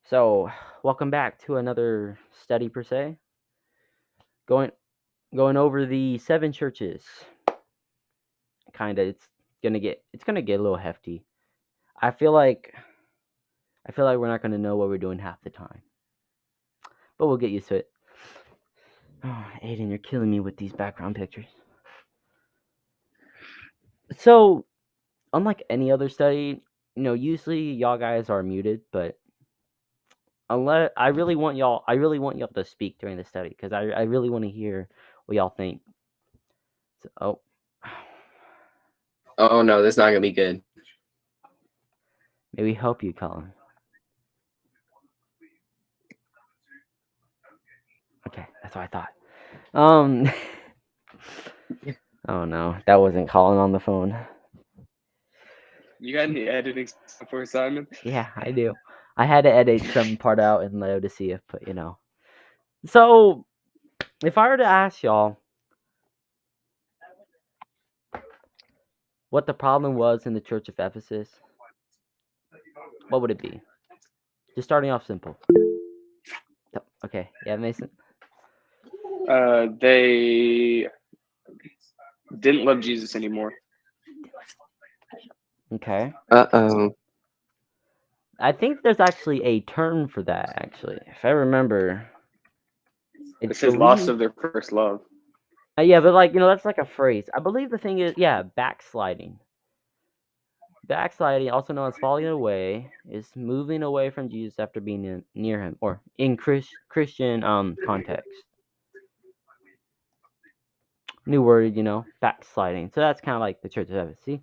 So, welcome back to another study per se. Going over the seven churches. Kinda, it's gonna get a little hefty. I feel like we're not gonna know what we're doing half the time, but we'll get used to it. Oh, Aiden, you're killing me with these background pictures. So, unlike any other study, usually y'all guys are muted, but unless I really want y'all to speak during the study because I really want to hear what y'all think. So, Oh no, this is not gonna be good. maybe help you, Colin. Okay, that's what I thought. Oh no, that wasn't Colin on the phone. You got any editing stuff for Simon? Yeah, I do. I had to edit some part out in Laodicea, but So, if I were to ask y'all what the problem was in the Church of Ephesus, what would it be? Just starting off simple. Okay, yeah, Mason. They didn't love Jesus anymore. Okay. Uh-oh. I think there's actually a term for that, actually. If I remember. It says loss of their first love. Yeah, but that's like a phrase. I believe the thing is, backsliding. Backsliding, also known as falling away, is moving away from Jesus after being near him, or in Christian context. New word, backsliding. So that's kind of like the Church of Ephesus. See,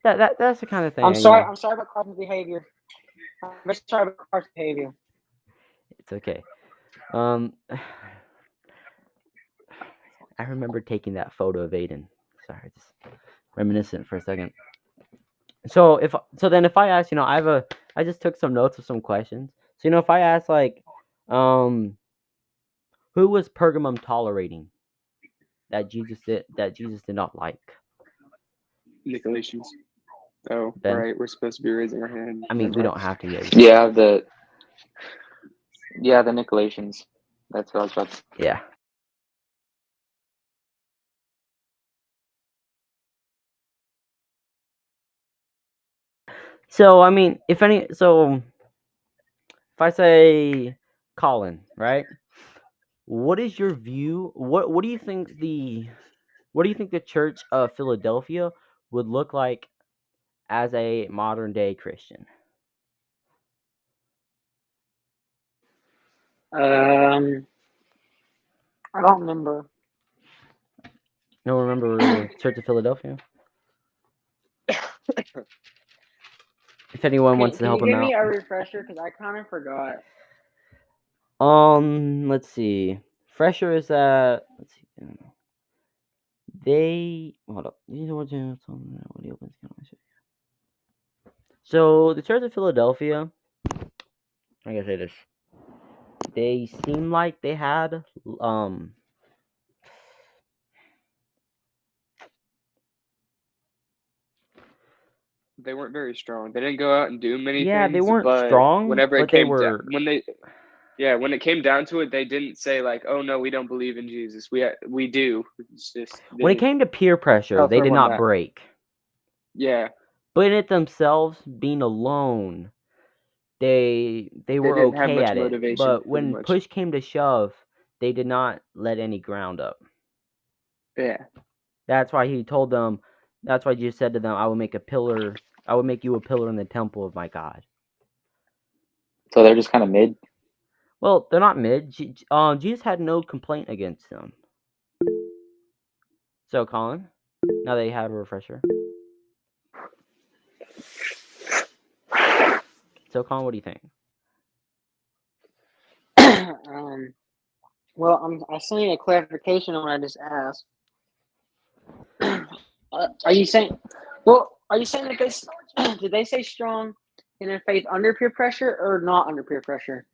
that's the kind of thing. I'm sorry about Carter's behavior. I'm sorry about Carter's behavior. It's okay. I remember taking that photo of Aiden. Sorry, just reminiscent for a second. So if I ask, I just took some notes of some questions. So if I ask who was Pergamum tolerating that Jesus did not like? Nicolaitans. Oh, Ben? right. We're supposed to be raising our hand. I mean, we don't have to yet. Yeah, the Nicolaitans. That's what I was about to say. Yeah. So I mean, if I say Colin, right? What is your view? What do you think the Church of Philadelphia would look like as a modern day Christian? I don't remember. No, remember Church of Philadelphia? If anyone wants to help him out. Can you give me a refresher? Because I kind of forgot. Let's see. Fresher is let's see. They hold up. So the Church of Philadelphia, I gotta say this. They seem like they had They weren't very strong. They didn't go out and do many things. Yeah, they weren't but strong, whenever it but they came were. when it came down to it, they didn't say like, "Oh no, we don't believe in Jesus. We do." It's just When it came to peer pressure, they did not break. Yeah. But in it themselves, being alone, they were didn't have okay much at it. motivation, But pretty when much. push came to shove, they did not let any ground up. Yeah. That's why he told them. That's why Jesus said to them, "I will make you a pillar in the temple of my God." So they're just kind of mid. Well, they're not mid. Jesus had no complaint against them. So, Colin, now that you have a refresher. So, Colin, what do you think? Well, I still need a clarification on what I just asked. Are you saying that did they say strong in their faith under peer pressure or not under peer pressure?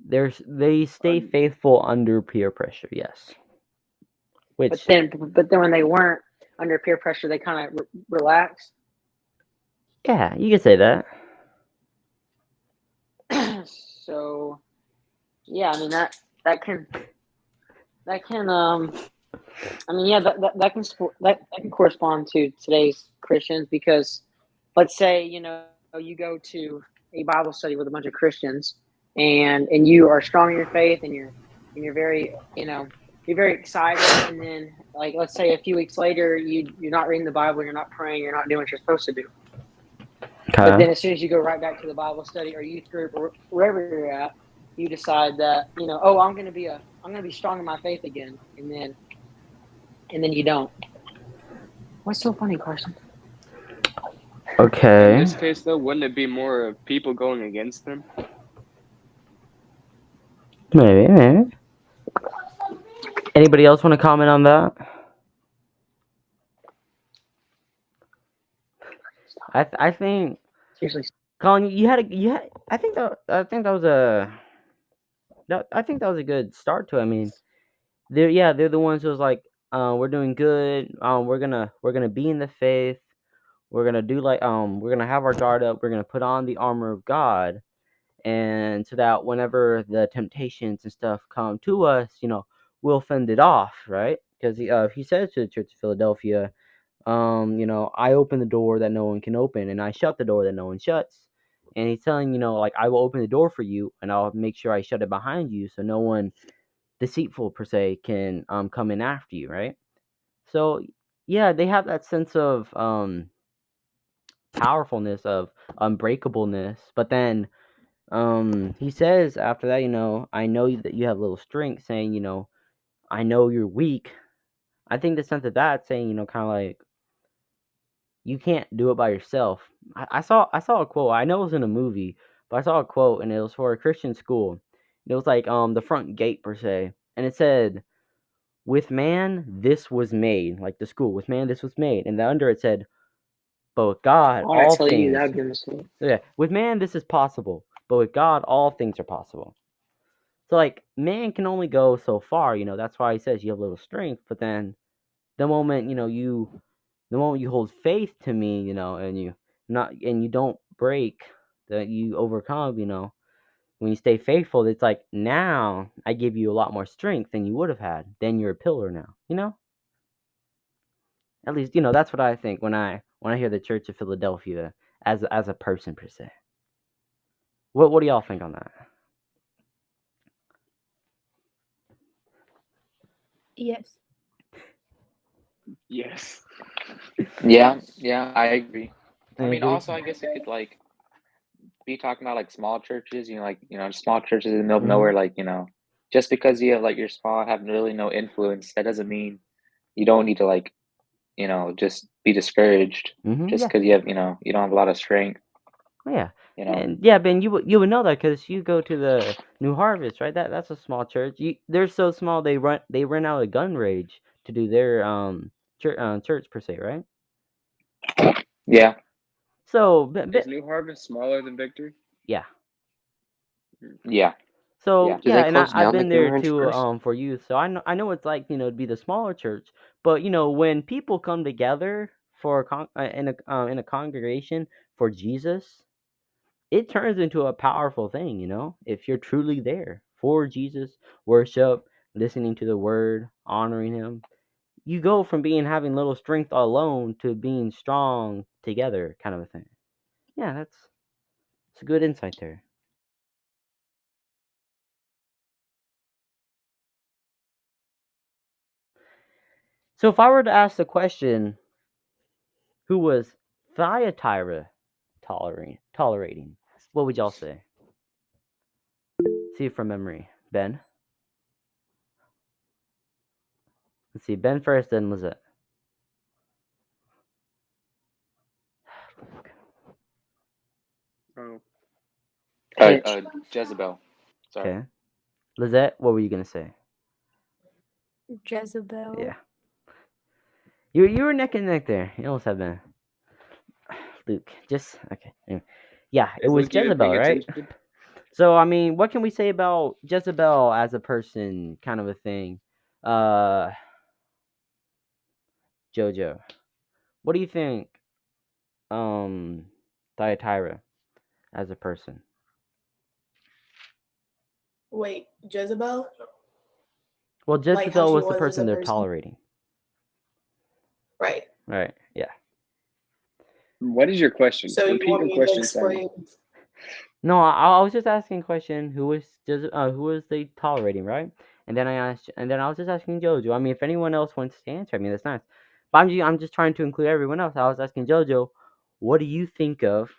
They stay faithful under peer pressure, yes. But then when they weren't under peer pressure, they kind of relaxed. Yeah, you could say that. So yeah, I mean that can I mean yeah that can correspond to today's Christians because let's say you go to a Bible study with a bunch of Christians and you are strong in your faith and you're very you're very excited, and then like let's say a few weeks later you're not reading the Bible, you're not praying, you're not doing what you're supposed to do. But then as soon as you go right back to the Bible study or youth group or wherever you're at, you decide that, oh, I'm gonna be strong in my faith again, and then you don't. What's so funny, Carson? In Okay. this case, though, wouldn't it be more of people going against them? Maybe. Anybody else want to comment on that? I think Seriously. Colin, I think that was a good start to it. I mean, they're the ones who was like, we're doing good. We're gonna be in the faith. We're gonna do we're gonna have our guard up. We're gonna put on the armor of God, and so that whenever the temptations and stuff come to us, we'll fend it off, right? Because he says to the Church of Philadelphia, I open the door that no one can open, and I shut the door that no one shuts. And he's telling, like, I will open the door for you, and I'll make sure I shut it behind you, so no one deceitful per se can come in after you, right? So yeah, they have that sense of powerfulness, of unbreakableness, but then he says after that, I know that you have little strength, saying, I know you're weak. I think the sense of that saying, kind of like, you can't do it by yourself. I saw a quote. I know it was in a movie, but I saw a quote and it was for a Christian school. It was like the front gate per se, and it said, "With man this was made," like the school. "With man this was made," and the under it said, "But with God Why I all tell you things." that would be a mistake. Yeah, with man this is possible, but with God all things are possible. So like man can only go so far. That's why he says you have little strength, but then the moment the moment you hold faith to me, and you don't break, that you overcome, when you stay faithful, it's like now I give you a lot more strength than you would have had. Then you're a pillar now. At least that's what I think when I hear the Church of Philadelphia as a person per se. What do y'all think on that? Yes. Yes. Yeah, I agree. I I mean, agree. also, I guess it could like be talking about like small churches, small churches in the middle of nowhere, like, just because you have like you're small, have really no influence, that doesn't mean you don't need to like, just be discouraged just Yeah. because you don't have a lot of strength, Oh, yeah. you know. And yeah, Ben, you would know that because you go to the New Harvest, right? That's a small church. They're so small they run out of gun rage to do their church per se, right? Yeah. So Is New Harvest smaller than Victory? yeah. Yeah. So Yeah. Do yeah, they and close I've down the been there Cameron too first? for youth, so I know what it's like to be the smaller church. But when people come together for in a congregation for Jesus, it turns into a powerful thing, if you're truly there for Jesus, worship, listening to the word, honoring him. You go from having little strength alone to being strong together, kind of a thing. Yeah, it's a good insight there. So if I were to ask the question, who was Thyatira tolerating, what would y'all say? See it from memory. Ben? Let's see, Ben first, then Lizette. Oh, Jezebel. Sorry. Okay. Lizette, what were you gonna say? Jezebel. Yeah. You were neck and neck there. You almost have been. Luke, just okay. Anyway. Yeah, it is was Luke even Jezebel, paying right? attention? So I mean, what can we say about Jezebel as a person, kind of a thing? Uh, Jojo, what do you think? Um, Thyatira as a person. Wait, Jezebel? Well, Like how Jezebel she was the was as a person they're person. tolerating. Right. Right. Yeah. What is your question? So you Repeat want your me to question, Simon. explain? No, I was just asking a question. Who was they tolerating, right? And then I was just asking Jojo. I mean, if anyone else wants to answer, I mean, that's nice. But I'm just trying to include everyone else. I was asking Jojo, what do you think of,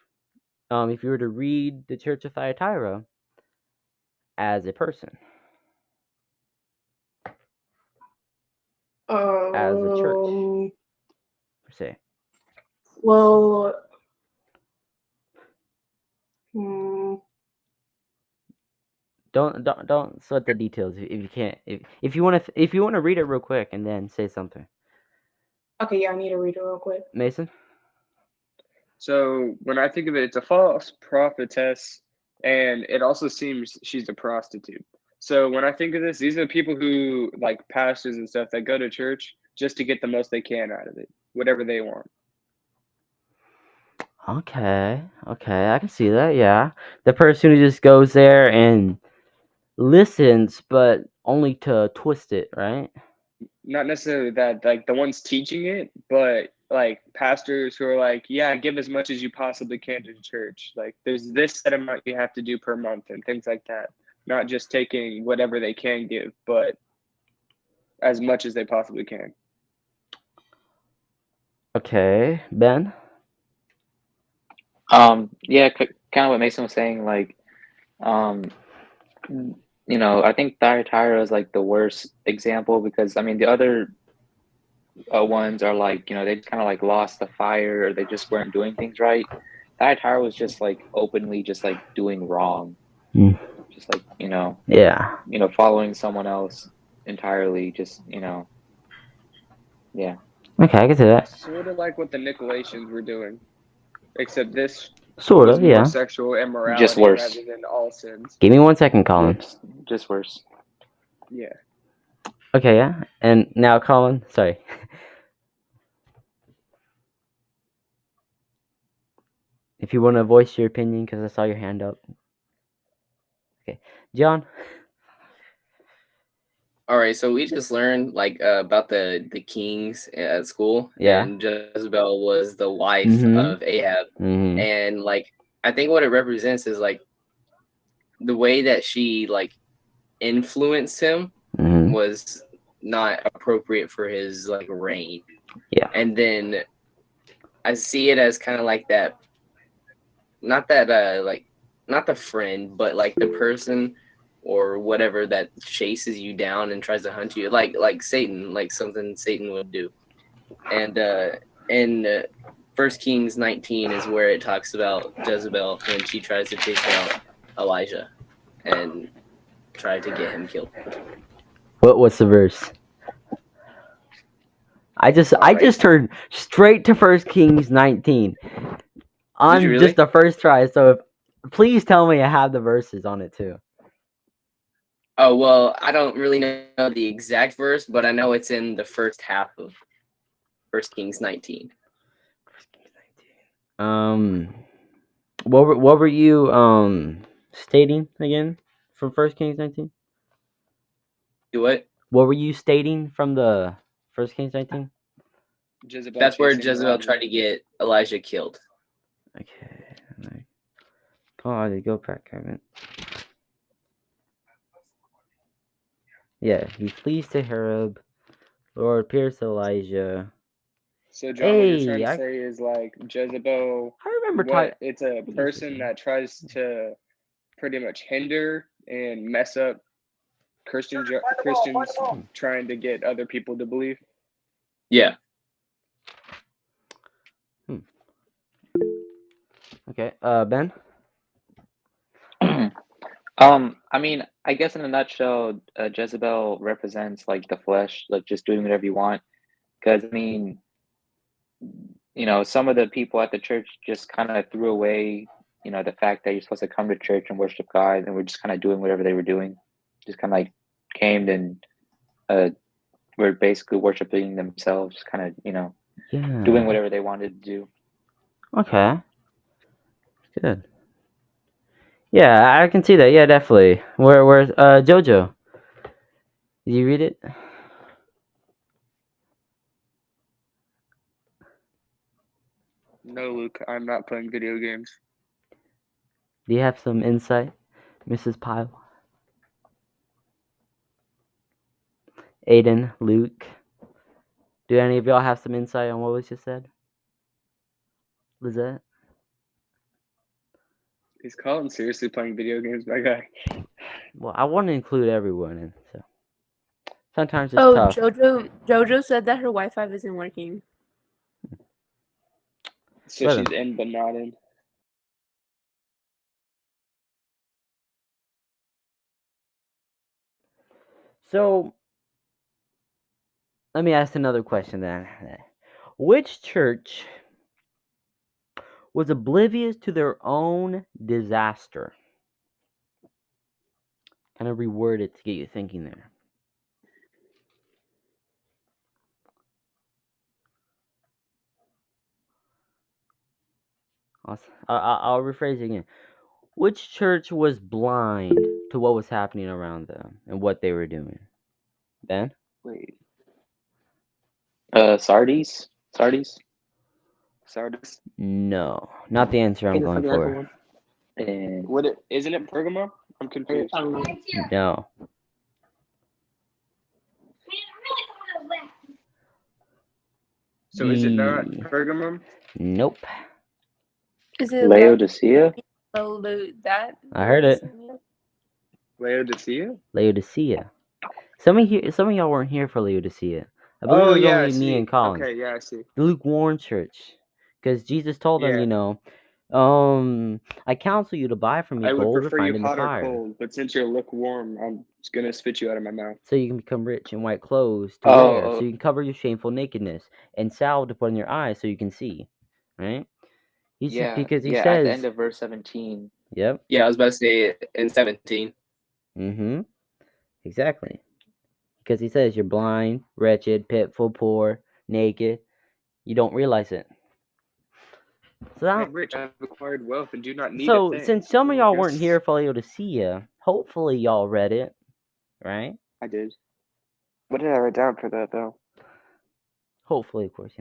if you were to read the Church of Thyatira as a person, as a church per se? Well, Don't sweat the details if you can't. If you want to read it real quick and then say something. okay, yeah, I need to read it real quick. Mason. So when I think of it, it's a false prophetess, and it also seems she's a prostitute. So when I think of this, these are people who, like pastors and stuff, that go to church just to get the most they can out of it, whatever they want. Okay, I can see that. Yeah, the person who just goes there and listens, but only to twist it, right? Not necessarily that, like the ones teaching it, but like pastors who are like, yeah, give as much as you possibly can to the church. Like there's this set amount you have to do per month and things like that. Not just taking whatever they can give, but as much as they possibly can. Okay, Ben. Yeah, kind of what Mason was saying. Like, I think Thyatira is like the worst example because I mean the other ones are like they kind of like lost the fire or they just weren't doing things right. Thyatira was just like openly just like doing wrong, just like Yeah. following someone else entirely. Just yeah. Okay, I can see that. Sort of like what the Nicolaitans were doing, except this Sort was of, more yeah. sexual Just immorality worse. rather than all sins. Give me 1 second, Yeah, Colin. just worse. Yeah. Okay, yeah. And now, Colin, sorry. If you want to voice your opinion, because I saw your hand up. Okay, John. All right, so we just learned like about the kings at school, Yeah. and Jezebel was the wife Mhm. of Ahab, Mhm. and like I think what it represents is like the way that she like influenced him Mhm. was not appropriate for his like reign. Yeah. And then I see it as kind of like that, not that like not the friend, but like the person or whatever that chases you down and tries to hunt you, like Satan, like something Satan would do. And in 1 Kings 19 is where it talks about Jezebel when she tries to chase down Elijah and try to get him killed. What's the verse? I just turned straight to 1 Kings 19 on Did you really? just the first try. So please tell me I have the verses on it too. Oh, well, I don't really know the exact verse, but I know it's in the first half of 1 Kings 19. What were you stating again from 1 Kings 19? Do what? What were you stating from the 1 Kings 19? Jezebel That's where chasing Jezebel Elijah. tried to get Elijah killed. Okay. Come on, go back, Kevin. Yeah, he flees to Horeb. Lord appears to Elijah. So John, what you're trying to Hey, say is like Jezebel, I remember it's a person that tries to pretty much hinder and mess up Christians trying to get other people to believe. Yeah. Okay, Ben? I mean, I guess in a nutshell, Jezebel represents like the flesh, like just doing whatever you want. Because I mean, some of the people at the church just kind of threw away, the fact that you're supposed to come to church and worship God, and were just kind of doing whatever they were doing. Just kind of like came and were basically worshiping themselves, kind of, Yeah. doing whatever they wanted to do. Okay. Good. Yeah, I can see that. Yeah, definitely. Where Jojo? Did you read it? No, Luke, I'm not playing video games. Do you have some insight, Mrs. Pyle? Aiden, Luke. Do any of y'all have some insight on what was just said? Lizette? Is Colin seriously playing video games, my guy? Well, I want to include everyone in, so sometimes it's Oh, tough. Jojo said that her Wi-Fi isn't working. So Let she's him. in but not in. So let me ask another question then. Which church was oblivious to their own disaster? Kind of reword it to get you thinking there. I'll rephrase it again. Which church was blind to what was happening around them and what they were doing? Ben? Wait, Sardis. Sardis. No, not the answer I'm Can you going find the other for. one? And Isn't it Pergamum? I'm confused. I don't know. No. So is it not Ye- Pergamum? Nope. Is it Laodicea. that? I heard it. Laodicea? Laodicea. Some of y'all weren't here for Laodicea. I believe it Oh was yeah, I only me see. and Colin. Okay, yeah, I see. The lukewarm church. Because Jesus told them, Yeah. I counsel you to buy from me I would gold prefer you refined in the hot or fire, cold, but since you're lukewarm, I'm just gonna spit you out of my mouth. so you can become rich in white clothes to Oh, wear, so oh, you can cover your shameful nakedness, and salve to put in your eyes so you can see. Right? Because he yeah. At the end says, of verse 17. yep, Yeah, I was about to say it in 17. mm-hmm, exactly. Because he says you're blind, wretched, pitiful, poor, naked. You don't realize it. So I that, am rich, I have acquired wealth and do not need a so thing. since some of Something like y'all that. weren't here for Laodicea, hopefully y'all read it, right? I did. What did I write down for that though? Hopefully, of course,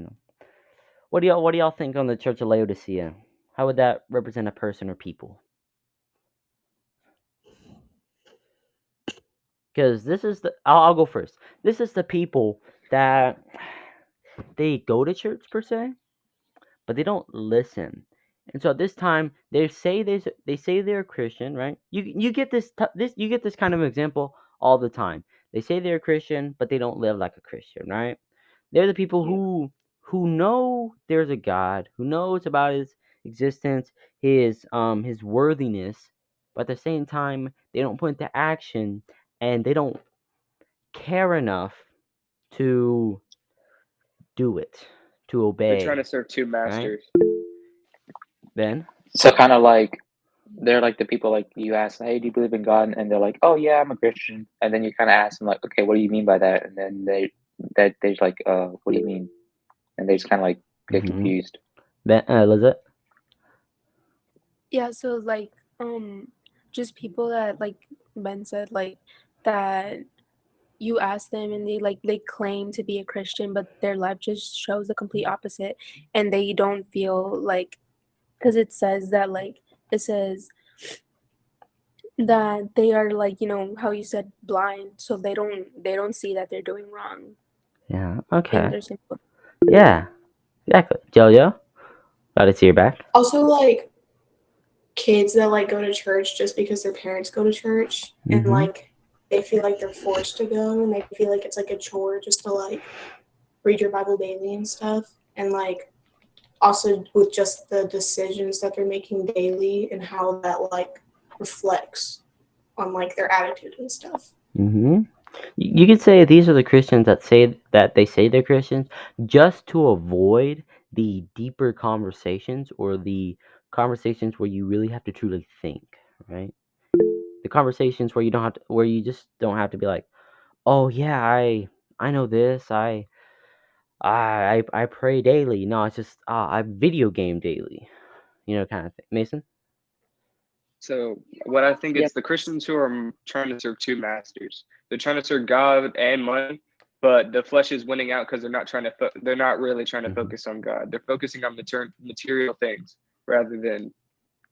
What do y'all think on the Church of Laodicea? How would that represent a person or people? Because this is I'll go first. This is the people that they go to church per se, but they don't listen. And so at this time, they say they're Christian, right? You get this kind of example all the time. They say they're Christian, but they don't live like a Christian, right? They're the people Yeah. who know there's a God, who knows about his existence, his worthiness, but at the same time, they don't put into action and they don't care enough to do it, to They're trying to obey, serve two right? masters. Ben? So kind of like they're like the people like you ask, hey, do you believe in God? And they're like, oh yeah, I'm a Christian. And then you kind of ask them like, okay, what do you mean by that? And then they're like, what do you mean? And they just kind of like get Mm-hmm. confused. Ben, Lizette? Yeah, so just people that like Ben said, like that you ask them and they claim to be a Christian, but their life just shows the complete opposite, and they don't feel like, because it says that they are like, how you said, blind, so they don't see that they're doing wrong, Yeah, and okay. they're simple. Yeah, exactly. Jojo? Glad to see you back. Also, like kids that like go to church just because their parents go to church, and Mm-hmm. like they feel like they're forced to go, and they feel like it's like a chore just to like read your Bible daily and stuff, and like also with just the decisions that they're making daily and how that like reflects on like their attitude and stuff. Mm-hmm. You could say these are the Christians that they say they're Christians just to avoid the deeper conversations or the conversations where you really have to truly think, right? The conversations where where you just don't have to be like, oh yeah, I know this, I pray daily. No, it's just I video game daily, kind of thing. Mason? So what I think it's the Christians who are trying to serve two masters. They're trying to serve God and money, but the flesh is winning out because they're not really trying to focus on God. They're focusing on material things rather than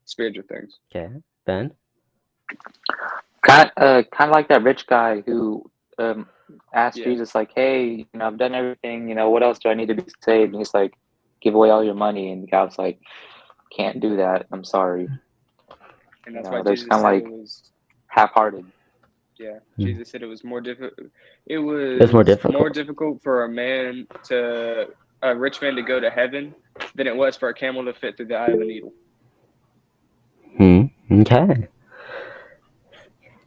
spiritual things. Okay, Ben. Kind of like that rich guy who asked Yeah. Jesus, like, "Hey, I've done everything. What else do I need to be saved?" And he's like, "Give away all your money." And God's like, "Can't do that. I'm sorry." And that's why They're just Jesus kind of said like it was. half-hearted. Yeah, Hmm. Jesus said it was more difficult. It It's more was more difficult. difficult for a rich man to go to heaven than it was for a camel to fit through the eye of a needle. Okay.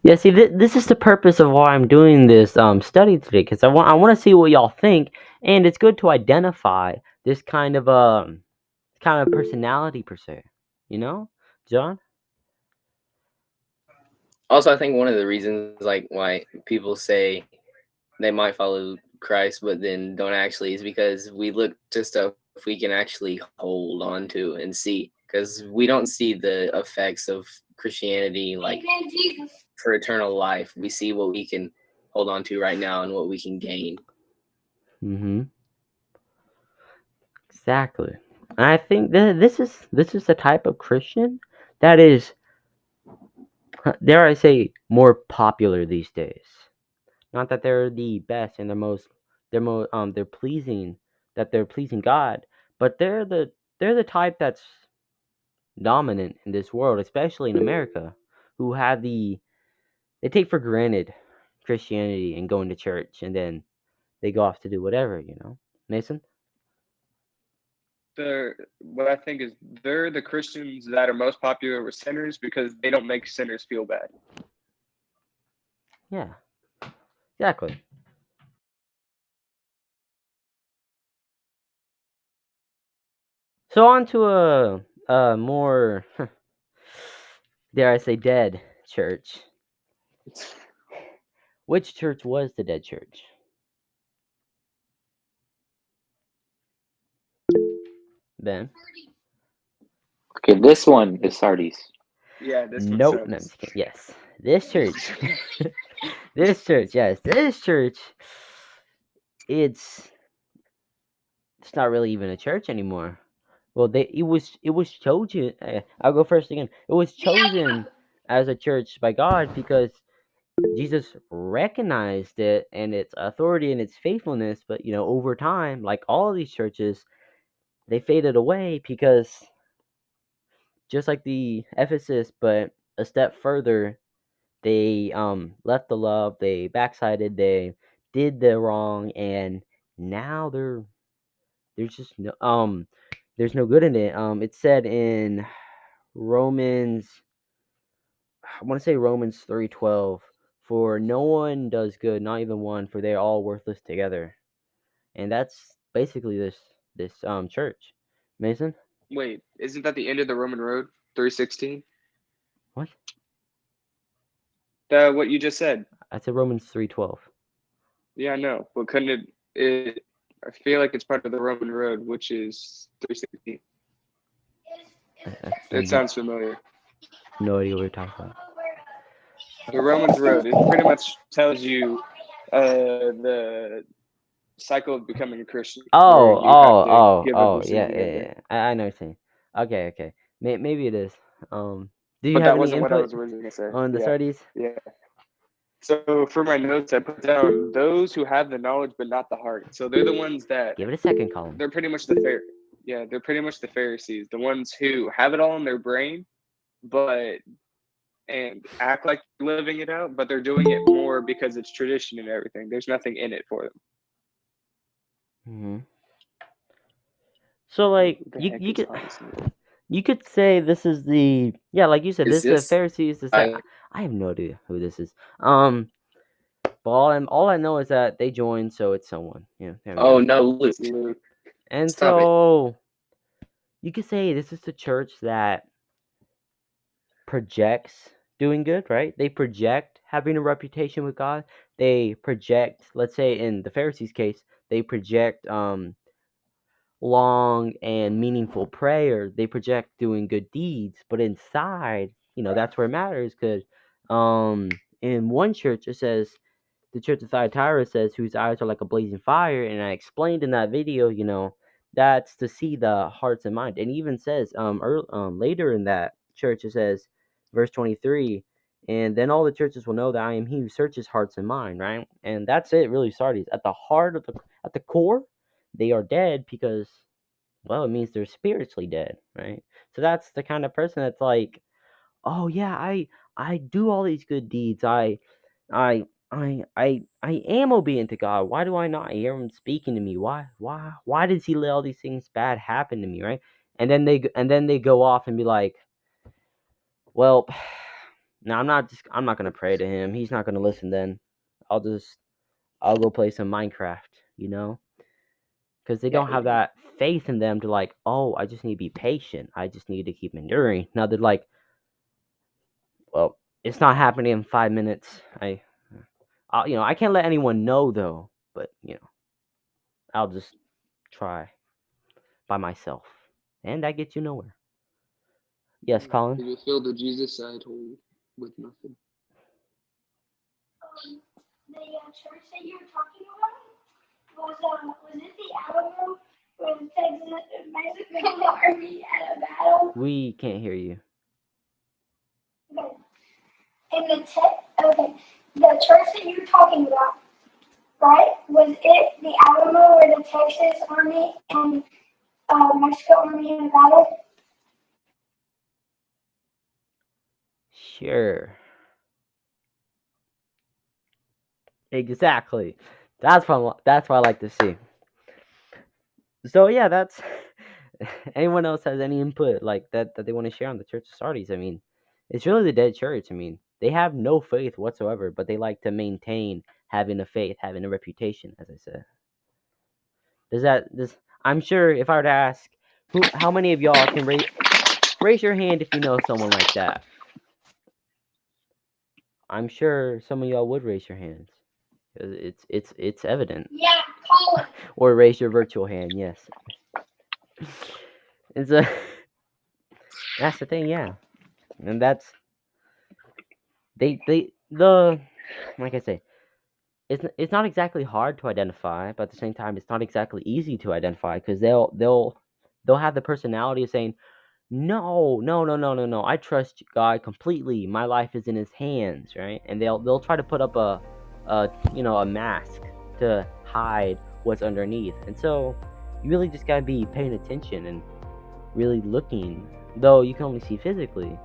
Yeah, see, this is the purpose of why I'm doing this study today, because I want to see what y'all think, and it's good to identify this kind of personality per se. John? Also, I think one of the reasons like why people say they might follow Christ but then don't actually is because we look to stuff we can actually hold on to and see, because we don't see the effects of Christianity like for eternal life. We see what we can hold on to right now and what we can gain. Exactly. And I think this is the type of Christian that is, dare I say, more popular these days. Not that they're the best and they're pleasing, that they're pleasing God, but they're the type that's dominant in this world, especially in America, who have they take for granted Christianity and going to church, and then they go off to do whatever, Mason? What I think is they're the Christians that are most popular with sinners because they don't make sinners feel bad. Yeah, exactly. So on to a more, dare I say, dead church. Which church was the dead church? Ben? Okay, this one is Sardis. Yeah, this one Nope. No, I'm sucks. just kidding. Yes, this church. This church. Yes, this church. It's not really even a church anymore. Well, it was chosen. I'll go first again. It was chosen as a church by God because Jesus recognized it and its authority and its faithfulness. But over time, like all of these churches, they faded away because just like the Ephesus, but a step further, they left the love, they backsided, they did the wrong, and now there's just there's no good in it. It said in Romans, I want to say Romans 3:12, for no one does good, not even one, for they're all worthless together. And that's basically this church. Mason? Wait, isn't that the end of the Roman road? 316? What? What you just said. I said Romans 3:12. Yeah, I know. But couldn't it I feel like it's part of the Roman road, which is 316. It sounds familiar. No idea what you're talking about. The Romans road, it pretty much tells you the cycle of becoming a Christian, where you have to give up your sin Yeah, to yeah, get there. yeah. I know what you're saying. Okay. Maybe it is. Do you But have that any wasn't what I input was originally going to say. on the Sardis? Yeah. So for my notes, I put down those who have the knowledge but not the heart. So they're the ones that Give it a second, Colin. they're pretty much they're pretty much the Pharisees, the ones who have it all in their brain, but and act like living it out, but they're doing it more because it's tradition and everything. There's nothing in it for them. Mm-hmm. So like What the heck is honesty? you could say this is like you said, Is this is the this Pharisees. I have no idea who this is. But all I know is that they joined, so it's someone. There we oh go. no, Luke, It's Luke. And stop it. so you could say this is the church that projects doing good, right? They project having a reputation with God. They project, let's say in the Pharisees' case, they project long and meaningful prayer. They project doing good deeds, but inside that's where it matters. Because in one church it says, the church of Thyatira says, whose eyes are like a blazing fire, and I explained in that video, that's to see the hearts and mind. And it even says later in that church, it says, verse 23, and then all the churches will know that I am he who searches hearts and mind, right? And that's it, really. Sardis, at the heart of at the core, they are dead because, well, it means they're spiritually dead, right? So that's the kind of person that's like, oh yeah, I do all these good deeds. I I am obedient to God. Why do I not hear him speaking to me? Why does he let all these things bad happen to me, right? And then they go off and be like, well, no, I'm not gonna pray to him. He's not gonna listen. Then I'll go play some Minecraft, because they don't have that faith in them to like, oh, I just need to be patient. I just need to keep enduring. Now they're like, well, it's not happening in 5 minutes. I can't let anyone know though, but I'll just try by myself, and that gets you nowhere. Yes, Colin. You fill the Jesus side hole with nothing. The church that you were talking about was it the Alamo where the Mexican army had a battle? We can't hear you. Okay. The church that you were talking about, right? Was it the Alamo where the Texas army and Mexico army had a battle? Sure. Exactly. That's what I like to see. So yeah, that's anyone else has any input like that they want to share on the Church of Sardis? I mean, it's really the dead church. I mean, they have no faith whatsoever, but they like to maintain having a faith, having a reputation, as I said. I'm sure if I were to ask how many of y'all can raise your hand if you know someone like that. I'm sure some of y'all would raise your hands. It's evident. Yeah, Colin. Or raise your virtual hand, yes. It's that's the thing, yeah. And that's like I say, it's not exactly hard to identify, but at the same time it's not exactly easy to identify, because they'll have the personality of saying, no, I trust God completely. My life is in his hands, right? And they'll try to put up a mask to hide what's underneath. And so you really just gotta be paying attention and really looking, though you can only see physically,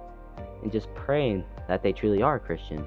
and just praying that they truly are Christian.